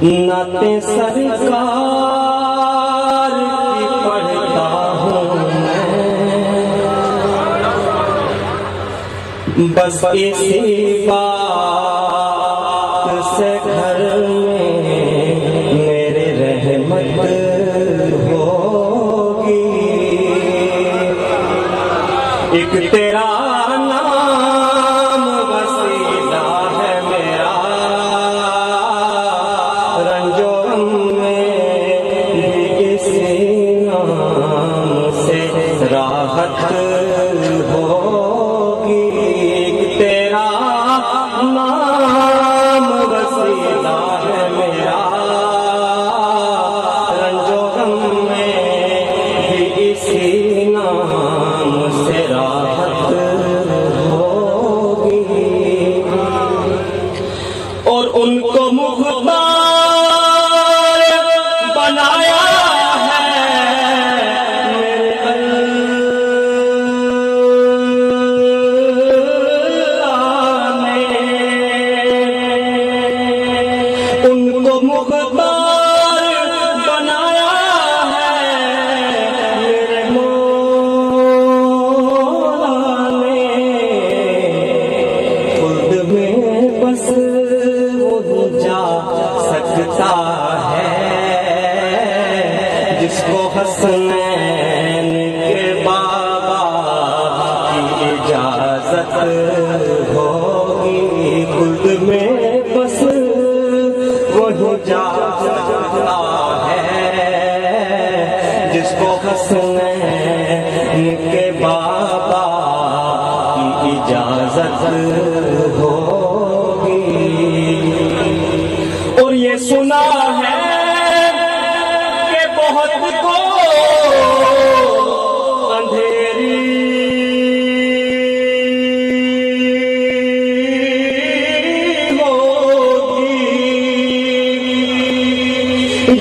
نعتِ سرکار کی پڑھتا ہوں میں، بس اسی بات سے گھر میں میرے رحمت ہوگی۔ ایک تیرا نام وسیلہ ہے میرا، رنج و غم میں بھی اسی نام سے راحت ہوگی۔ ایک تیرا نام وسیلہ ہے میرا، رنج و غم میں بھی اسی نام سے راحت ہوگی۔ اور ان کو مختار بنایا ہے میرے اللہ نے، ان کو مختار بنایا ہے میرے مولا نے۔ خلد میں بس وہ جا سکتا ہے جس کو حسنین کے بابا کی اجازت ہوگی۔ خلد میں بس وہ جا سکتا ہے جس کو حسنین کے بابا کی اجازت ہوگی۔ اور یہ سنا ہے کہ بہت کو اندھیری ہوگی،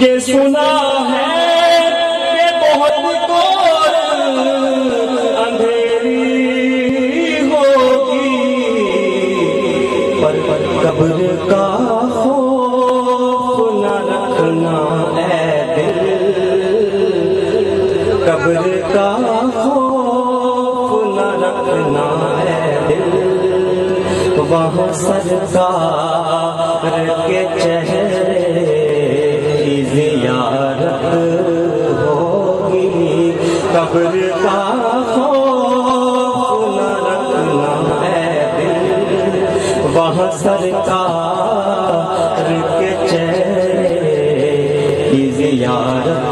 یہ سنا ہے کہ بہت کو اندھیری ہوگی، پر قبر کا خوف نہ رکھنا اے دل، قبر کا خوف نہ رکھنا اے دل، وہاں سرکار کے چہرے کی زیارت ہوگی۔ قبر کا خوف نہ رکھنا اے دل، وہاں سرکار کے چہرے کی زیارت